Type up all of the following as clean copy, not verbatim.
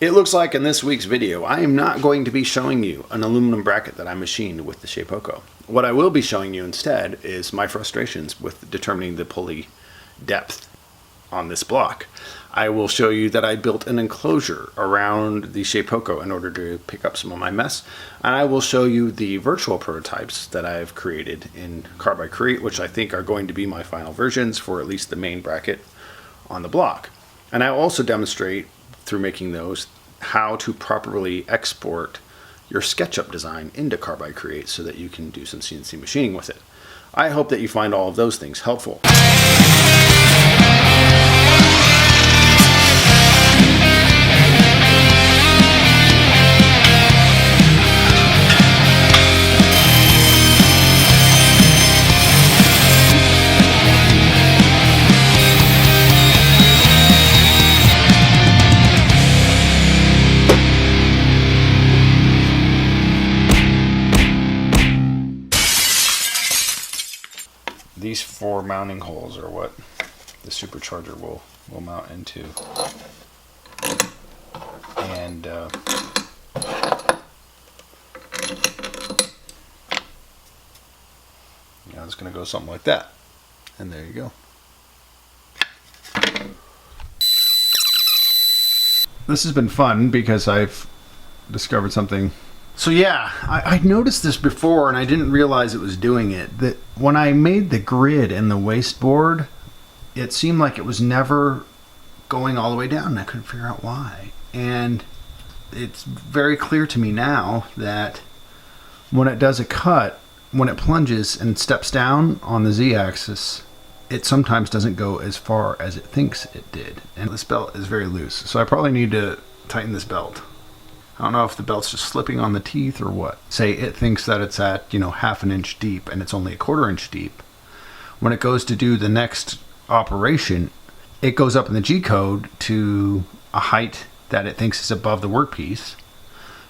It looks like in this week's video, I am not going to be showing you an aluminum bracket that I machined with the Shapeoko. What I will be showing you instead is my frustrations with determining the pulley depth on this block. I will show you that I built an enclosure around the Shapeoko in order to pick up some of my mess. And I will show you the virtual prototypes that I've created in Carbide Create, which I think are going to be my final versions for at least the main bracket on the block. And I will also demonstrate through making those how to properly export your SketchUp design into Carbide Create so that you can do some CNC machining with it. I hope that you find all of those things helpful. These 4 mounting holes are what the supercharger will mount into, and it's going to go something like that, and there you go. This has been fun because I've discovered something. So yeah, I noticed this before and I didn't realize it was doing it. That when I made the grid and the wasteboard, it seemed like it was never going all the way down and I couldn't figure out why. And it's very clear to me now that when it does a cut, when it plunges and steps down on the Z-axis, it sometimes doesn't go as far as it thinks it did. And this belt is very loose, so I probably need to tighten this belt. I don't know if the belt's just slipping on the teeth or what. Say it thinks that it's at, half an inch deep and it's only a 1/4 inch deep. When it goes to do the next operation, it goes up in the G code to a height that it thinks is above the workpiece,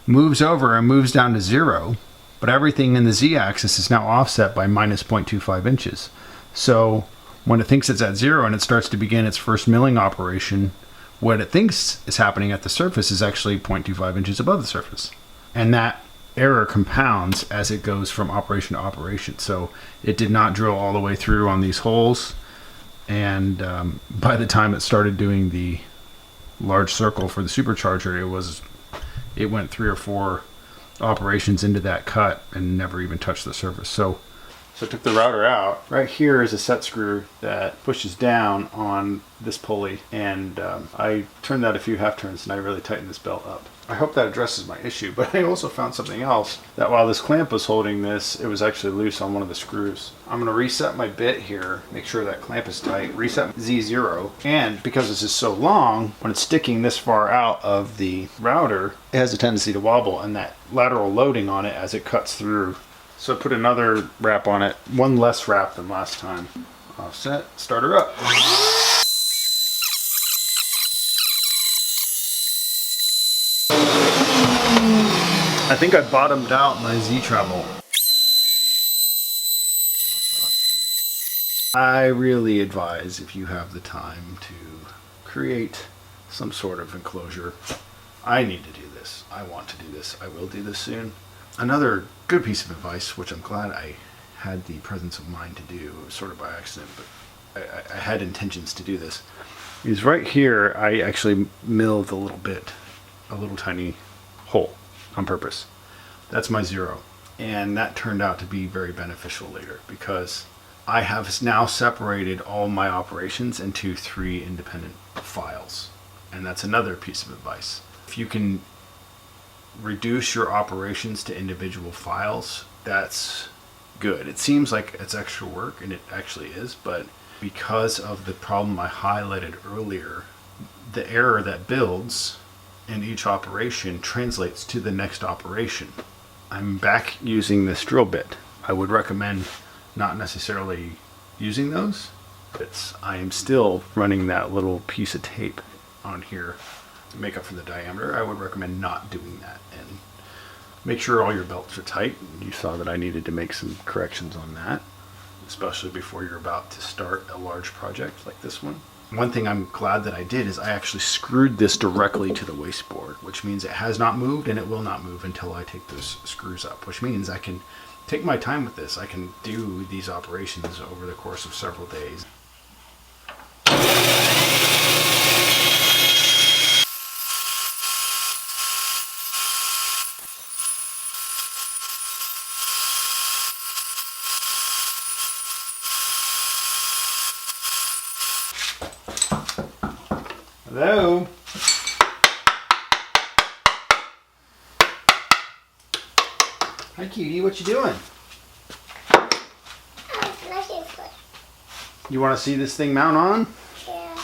moves over and moves down to 0, but everything in the Z axis is now offset by minus 0.25 inches. So when it thinks it's at 0 and it starts to begin its first milling operation, what it thinks is happening at the surface is actually 0.25 inches above the surface. And that error compounds as it goes from operation to operation. So it did not drill all the way through on these holes. And by the time it started doing the large circle for the supercharger, it went 3 or 4 operations into that cut and never even touched the surface. So I took the router out. Right here is a set screw that pushes down on this pulley, and I turned that a few half turns and I really tightened this belt up. I hope that addresses my issue, but I also found something else, that while this clamp was holding this, it was actually loose on one of the screws. I'm going to reset my bit here, make sure that clamp is tight, reset Z0, and because this is so long, when it's sticking this far out of the router, it has a tendency to wobble, and that lateral loading on it as it cuts through. So I put another wrap on it, one less wrap than last time. Offset, start her up. I think I bottomed out my Z-treble. I really advise, if you have the time, to create some sort of enclosure. I need to do this. I want to do this. I will do this soon. Another good piece of advice, which I'm glad I had the presence of mind to do, sort of by accident, but I had intentions to do this, is right here I actually milled a little tiny hole on purpose. That's my 0. And that turned out to be very beneficial later because I have now separated all my operations into 3 independent files. And that's another piece of advice. If you can reduce your operations to individual files, that's good. It seems like it's extra work, and it actually is, but because of the problem I highlighted earlier, the error that builds in each operation translates to the next operation. I'm back using this drill bit. I would recommend not necessarily using those bits. I am still running that little piece of tape on here to make up for the diameter. I would recommend not doing that, and make sure all your belts are tight. You saw that I needed to make some corrections on that, especially before you're about to start a large project like this one. One thing I'm glad that I did is I actually screwed this directly to the wasteboard, which means it has not moved and it will not move until I take those screws up, which means I can take my time with this. I can do these operations over the course of several days. Hello? Hi, cutie. What you doing? You want to see this thing mount on? Yeah.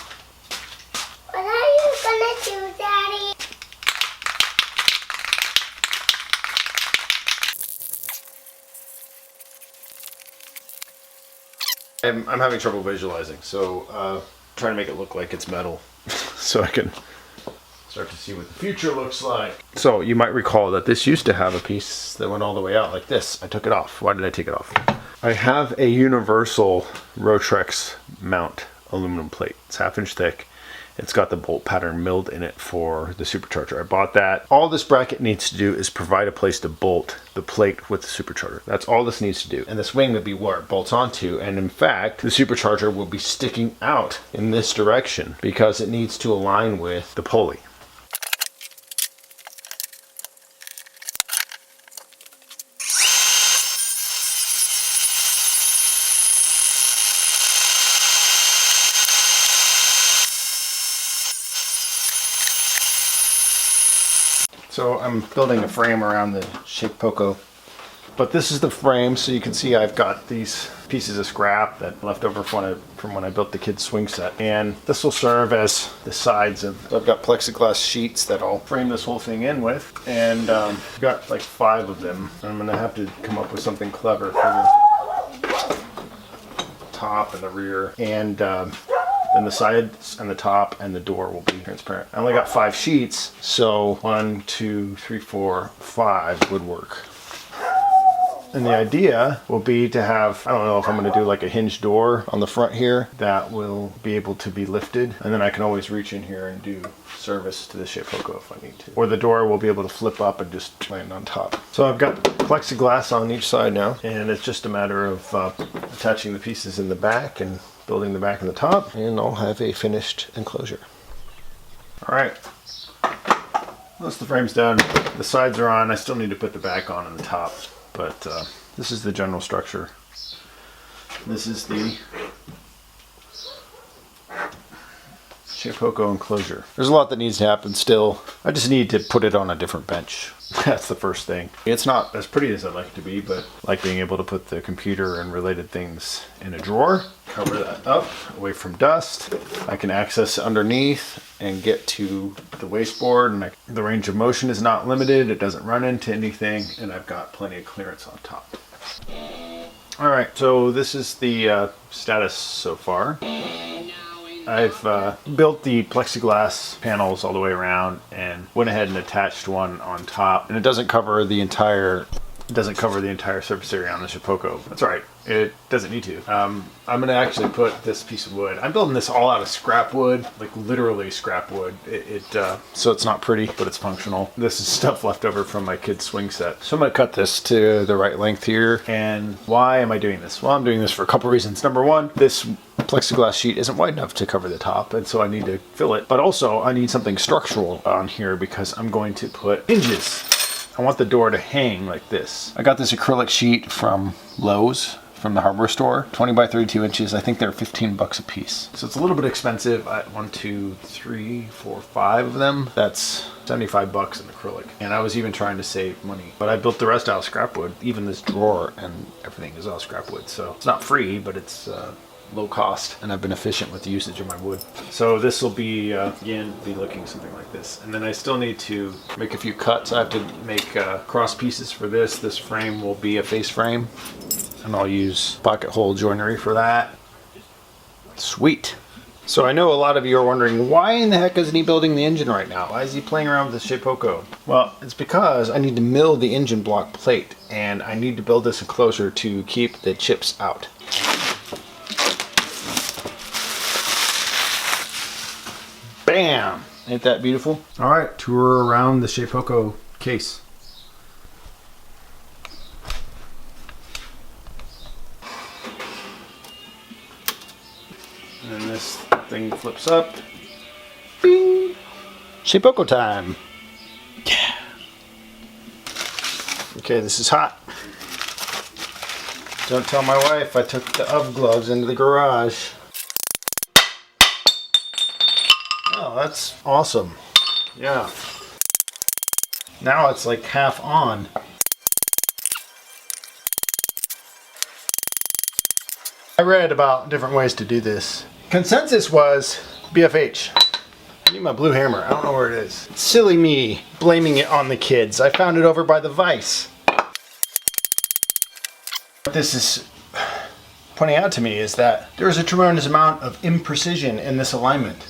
What are you gonna do, Daddy? I'm having trouble visualizing, so trying to make it look like it's metal so I can start to see what the future looks like. So you might recall that this used to have a piece that went all the way out like this. I took it off. Why did I take it off? I have a universal Rotrex mount aluminum plate. It's 1/2 inch thick. It's got the bolt pattern milled in it for the supercharger. I bought that. All this bracket needs to do is provide a place to bolt the plate with the supercharger. That's all this needs to do. And this wing would be where it bolts onto. And in fact, the supercharger will be sticking out in this direction because it needs to align with the pulley. So I'm building a frame around the Shapeoko, but this is the frame, so you can see I've got these pieces of scrap that left over from when I built the kids' swing set, and this will serve as the sides of. I've got plexiglass sheets that I'll frame this whole thing in with, and I've got like 5 of them. I'm gonna have to come up with something clever for the top and the rear, and then the sides and the top and the door will be transparent. I only got 5 sheets, so 1, 2, 3, 4, 5 would work. And the idea will be to have, I don't know if I'm going to do like a hinge door on the front here that will be able to be lifted, and then I can always reach in here and do service to the Shapeoko if I need to. Or the door will be able to flip up and just land on top. So I've got plexiglass on each side now, and it's just a matter of attaching the pieces in the back and building the back and the top, and I'll have a finished enclosure. All right, once the frame's done, the sides are on. I still need to put the back on and the top, but this is the general structure. This is the Shapeoko enclosure. There's a lot that needs to happen still. I just need to put it on a different bench. That's the first thing. It's not as pretty as I'd like it to be, but I like being able to put the computer and related things in a drawer, cover that up away from dust. I can access underneath and get to the wasteboard, and the range of motion is not limited. It doesn't run into anything, and I've got plenty of clearance on top. All right, so this is the status so far. I've built the plexiglass panels all the way around and went ahead and attached one on top, and it doesn't cover the entire surface area on the Shapeoko. That's all right. It doesn't need to. I'm gonna actually put this piece of wood. I'm building this all out of scrap wood, like literally scrap wood. So it's not pretty, but it's functional. This is stuff left over from my kid's swing set. So I'm gonna cut this to the right length here. And why am I doing this? Well, I'm doing this for a couple reasons. Number one, this plexiglass sheet isn't wide enough to cover the top, and so I need to fill it. But also, I need something structural on here because I'm going to put hinges. I want the door to hang like this. I got this acrylic sheet from Lowe's, from the hardware store, 20 by 32 inches. I think they're 15 bucks a piece. So it's a little bit expensive. 1, 2, 3, 4, 5 of them. That's 75 bucks in acrylic. And I was even trying to save money, but I built the rest out of scrap wood. Even this drawer and everything is all scrap wood. So it's not free, but it's low cost, and I've been efficient with the usage of my wood. So this will be, again, be looking something like this. And then I still need to make a few cuts. I have to make cross pieces for this. This frame will be a face frame, and I'll use pocket hole joinery for that. Sweet. So I know a lot of you are wondering, why in the heck isn't he building the engine right now? Why is he playing around with the Shapeoko? Well, it's because I need to mill the engine block plate, and I need to build this enclosure to keep the chips out. Bam! Ain't that beautiful? All right, tour around the Shapeoko case. And this thing flips up. Bing! Shapeoko time. Yeah. Okay, this is hot. Don't tell my wife I took the UV gloves into the garage. Oh, that's awesome. Yeah. Now it's like half on. I read about different ways to do this. Consensus was BFH. I need my blue hammer. I don't know where it is. Silly me blaming it on the kids. I found it over by the vise. What this is pointing out to me is that there is a tremendous amount of imprecision in this alignment.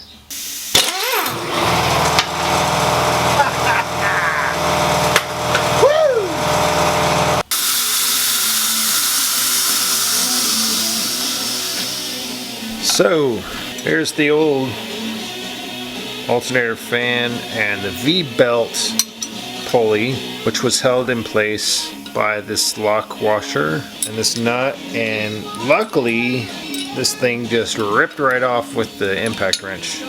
So, here's the old alternator fan and the V-belt pulley, which was held in place by this lock washer and this nut, and luckily this thing just ripped right off with the impact wrench.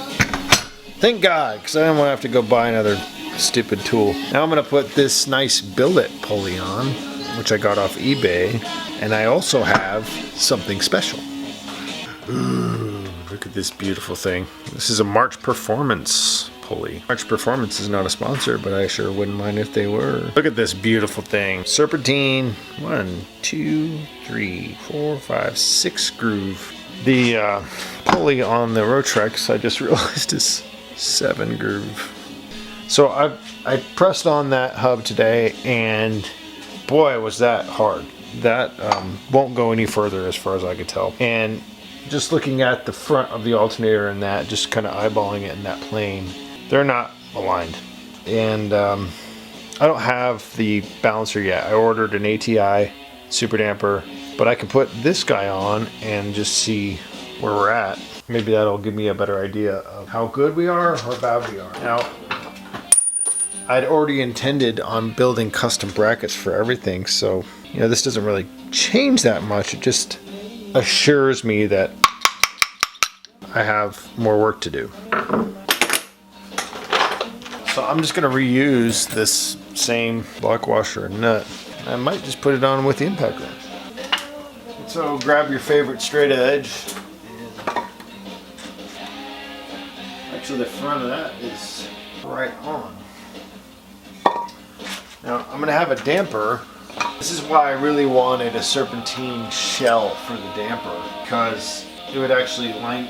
Thank God, because I didn't want to have to go buy another stupid tool. Now I'm going to put this nice billet pulley on, which I got off eBay, and I also have something special. Ooh, look at this beautiful thing. This is a March Performance pulley. March Performance is not a sponsor, but I sure wouldn't mind if they were. Look at this beautiful thing. Serpentine, 1, 2, 3, 4, 5, 6 groove. The pulley on the Rotrex, I just realized, is 7 groove. So I pressed on that hub today, and boy, was that hard. That won't go any further as far as I could tell. And just looking at the front of the alternator and that, just kind of eyeballing it in that plane, they're not aligned. And I don't have the balancer yet. I ordered an ATI super damper, but I can put this guy on and just see where we're at. Maybe that'll give me a better idea of how good we are or how bad we are. Now, I'd already intended on building custom brackets for everything, so this doesn't really change that much. It just assures me that I have more work to do. So I'm just going to reuse this same lock washer and nut. I might just put it on with the impact wrench. So grab your favorite straight edge. Actually, the front of that is right on. Now I'm going to have a damper. This is why I really wanted a serpentine shell for the damper, because it would actually line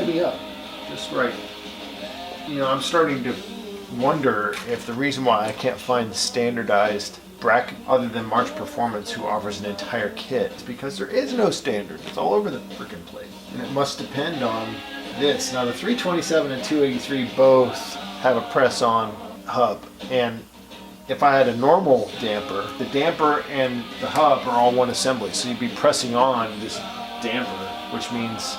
me up just right. I'm starting to wonder if the reason why I can't find the standardized bracket other than March Performance, who offers an entire kit, is because there is no standard. It's all over the freaking place. And it must depend on this. Now the 327 and 283 both have a press-on hub, and if I had a normal damper, the damper and the hub are all one assembly, so you'd be pressing on this damper, which means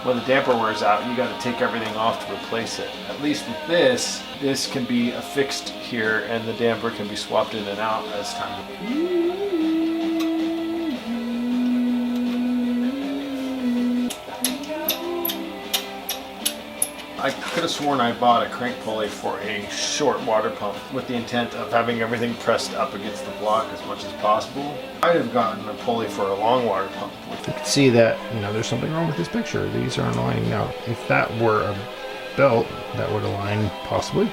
when the damper wears out, you got to take everything off to replace it. At least with this can be affixed here, and the damper can be swapped in and out as time. I could have sworn I bought a crank pulley for a short water pump with the intent of having everything pressed up against the block as much as possible. I'd have gotten a pulley for a long water pump. You can see that, there's something wrong with this picture. These aren't aligning out. If that were a belt, that would align possibly.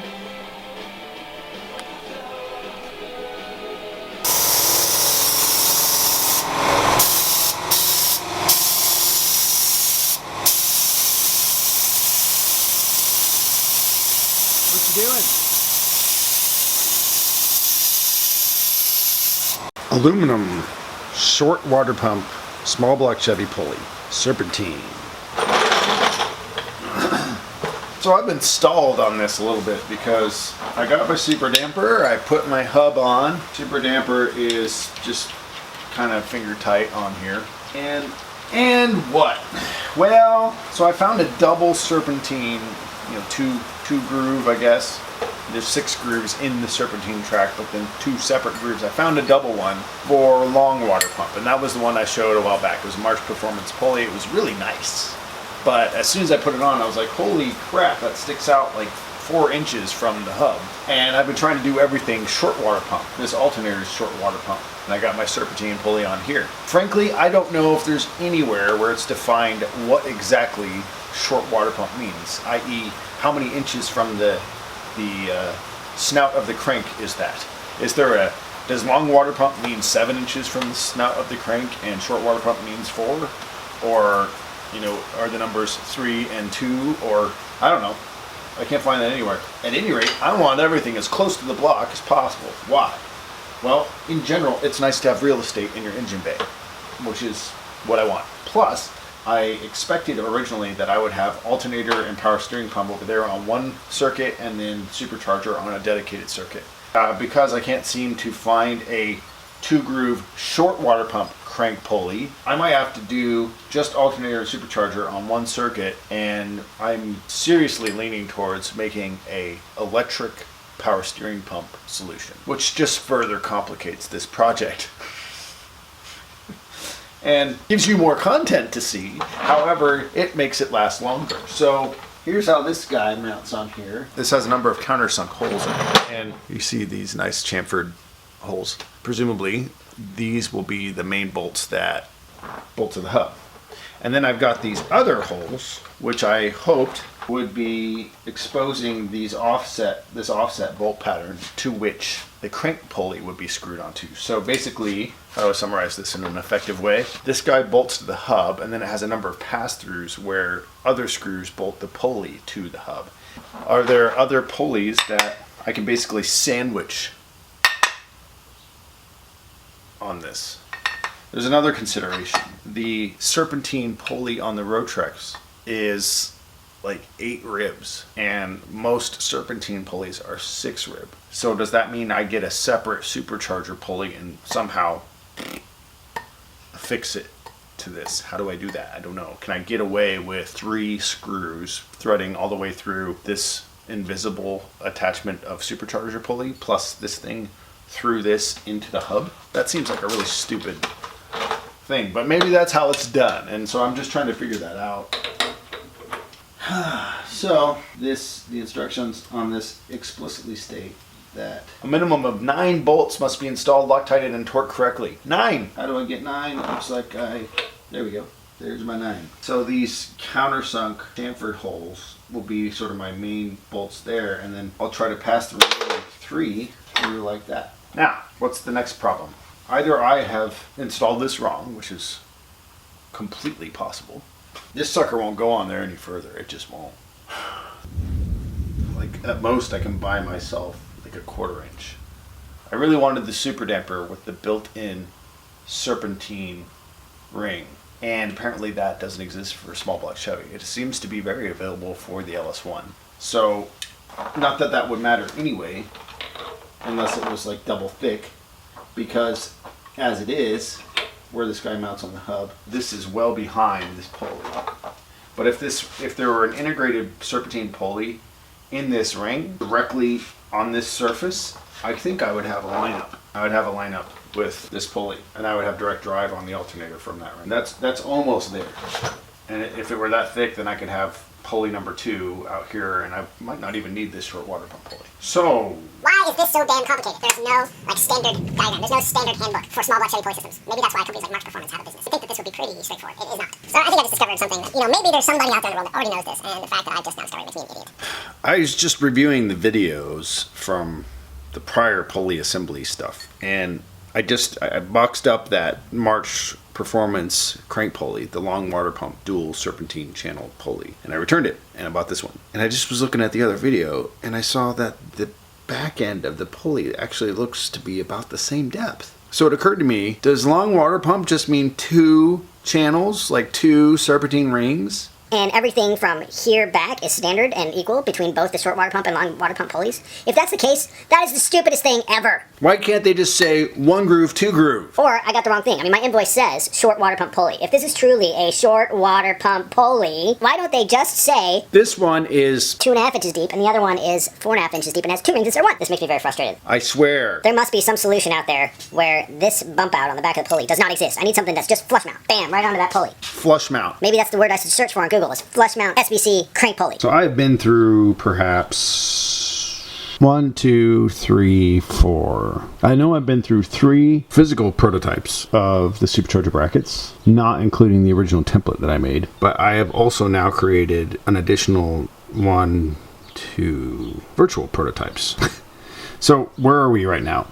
What you doing? Aluminum, short water pump, small block Chevy pulley, serpentine. So I've been stalled on this a little bit because I got my super damper, I put my hub on. Super damper is just kind of finger tight on here. And what? Well, so I found a double serpentine, two two groove, I guess. There's 6 grooves in the serpentine track, but then 2 separate grooves. I found a double one for long water pump, and that was the one I showed a while back. It was a March Performance pulley. It was really nice. But as soon as I put it on, I was like, holy crap, that sticks out like 4 inches from the hub. And I've been trying to do everything short water pump. This alternator is short water pump. And I got my serpentine pulley on here. Frankly, I don't know if there's anywhere where it's defined what exactly short water pump means, i.e. how many inches from the snout of the crank is that? Does long water pump mean 7 inches from the snout of the crank and short water pump means 4? Or, are the numbers 3 and 2? Or, I don't know. I can't find that anywhere. At any rate, I want everything as close to the block as possible. Why? Well, in general, it's nice to have real estate in your engine bay, which is what I want. Plus, I expected originally that I would have alternator and power steering pump over there on one circuit and then supercharger on a dedicated circuit. Because I can't seem to find a 2-groove short water pump crank pulley, I might have to do just alternator and supercharger on one circuit, and I'm seriously leaning towards making a electric power steering pump solution, which just further complicates this project. And gives you more content to see. However, it makes it last longer. So here's how this guy mounts on here. This has a number of countersunk holes in it. And you see these nice chamfered holes. Presumably, these will be the main bolts that bolt to the hub. And then I've got these other holes, which I hoped would be exposing this offset bolt pattern to which the crank pulley would be screwed onto. So basically, how do I summarize this in an effective way? This guy bolts to the hub, and then it has a number of pass-throughs where other screws bolt the pulley to the hub. Are there other pulleys that I can basically sandwich on this? There's another consideration. The serpentine pulley on the Rotrex is like 8 ribs, and most serpentine pulleys are 6 rib. So does that mean I get a separate supercharger pulley and somehow fix it to this? How do I do that? I don't know. Can I get away with 3 screws threading all the way through this invisible attachment of supercharger pulley plus this thing through this into the hub? That seems like a really stupid thing, but maybe that's how it's done, and so I'm just trying to figure that out. So the instructions on this explicitly state that a minimum of 9 bolts must be installed, Loctited, and torqued correctly. 9! How do I get 9? It looks like there we go. There's my 9. So these countersunk chamfered holes will be sort of my main bolts there, and then I'll try to pass the remaining 3 through like that. Now, what's the next problem? Either I have installed this wrong, which is completely possible. This sucker won't go on there any further. It just won't. Like, at most I can buy myself like a 1/4 inch. I really wanted the super damper with the built-in serpentine ring, and apparently that doesn't exist for a small block Chevy. It seems to be very available for the LS1. So, not that that would matter anyway, unless it was like double thick, because as it is, where this guy mounts on the hub, this is well behind this pulley. But if there were an integrated serpentine pulley in this ring directly on this surface, I think I would have a lineup. I would have a lineup with this pulley, and I would have direct drive on the alternator from that ring. That's almost there. And if it were that thick, then I could have pulley number 2 out here, and I might not even need this short water pump pulley. So why is this so damn complicated? There's no standard diagram. There's no standard handbook for small block Chevy pulley systems. Maybe that's why companies like March Performance have a business. I think that this would be pretty straightforward. It is not. So I think I just discovered something that, maybe there's somebody out there in the world that already knows this, and the fact that I just now started makes me an idiot. I was just reviewing the videos from the prior pulley assembly stuff, and I boxed up that March Performance crank pulley, the long water pump dual serpentine channel pulley, and I returned it, and I bought this one. And I just was looking at the other video, and I saw that the back end of the pulley actually looks to be about the same depth. So it occurred to me, does long water pump just mean 2 channels, like 2 serpentine rings? and everything from here back is standard and equal between both the short water pump and long water pump pulleys. If that's the case, that is the stupidest thing ever. Why can't they just say 1 groove, 2 groove? Or I got the wrong thing. I mean, my invoice says short water pump pulley. If this is truly a short water pump pulley, why don't they just say This one is, 2.5 inches deep and the other one is 4.5 inches deep and has 2 rings instead of 1? This makes me very frustrated. I swear. There must be some solution out there where this bump out on the back of the pulley does not exist. I need something that's just flush mount. Bam, right onto that pulley. Flush mount. Maybe that's the word I should search for on Google, is flush mount SBC crank pulley. So I've been through perhaps 1, 2, 3, 4. I know I've been through 3 physical prototypes of the supercharger brackets, not including the original template that I made. But I have also now created an additional 1, 2 virtual prototypes. So where are we right now?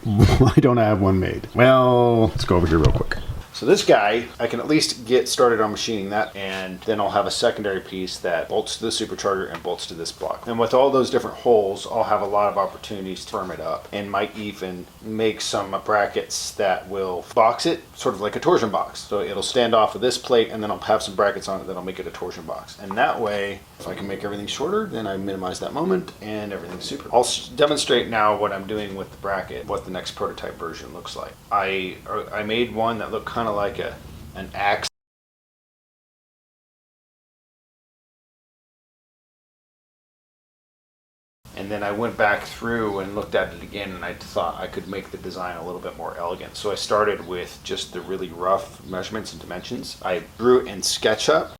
Why don't I have one made? Well, let's go over here real quick. So this guy, I can at least get started on machining that, and then I'll have a secondary piece that bolts to the supercharger and bolts to this block. And with all those different holes, I'll have a lot of opportunities to firm it up, and might even make some brackets that will box it, sort of like a torsion box. So it'll stand off of this plate, and then I'll have some brackets on it that'll make it a torsion box. And that way, if I can make everything shorter, then I minimize that moment, and everything's super. I'll demonstrate now what I'm doing with the bracket, what the next prototype version looks like. I made one that looked kind of like an axe. And then I went back through and looked at it again, and I thought I could make the design a little bit more elegant. So I started with just the really rough measurements and dimensions. I drew it in SketchUp.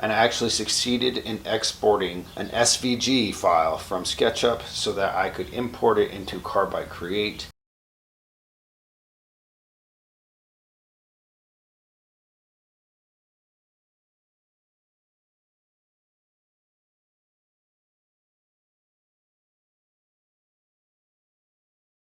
And I actually succeeded in exporting an SVG file from SketchUp so that I could import it into Carbide Create.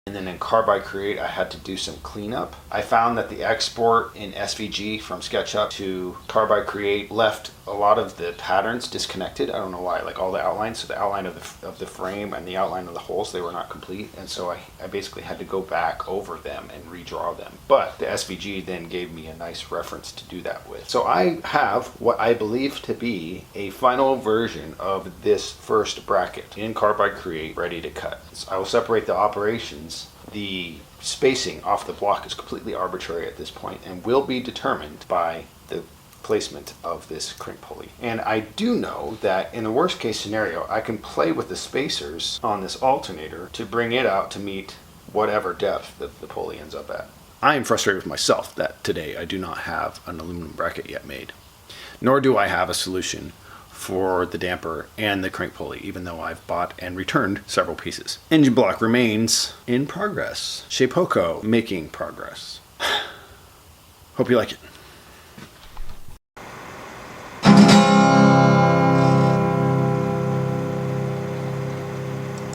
And then in Carbide Create, I had to do some cleanup. I found that the export in SVG from SketchUp to Carbide Create left a lot of the patterns disconnected. I don't know why, like all the outlines. So the outline of the frame and the outline of the holes, they were not complete. And so I basically had to go back over them and redraw them. But the SVG then gave me a nice reference to do that with. So I have what I believe to be a final version of this first bracket in Carbide Create ready to cut. So I will separate the operations. The spacing off the block is completely arbitrary at this point and will be determined by the placement of this crank pulley. And I do know that in the worst case scenario, I can play with the spacers on this alternator to bring it out to meet whatever depth that the pulley ends up at. I am frustrated with myself that today I do not have an aluminum bracket yet made, nor do I have a solution for the damper and the crank pulley, even though I've bought and returned several pieces. Engine block remains in progress. Shapeoko making progress. Hope you like it.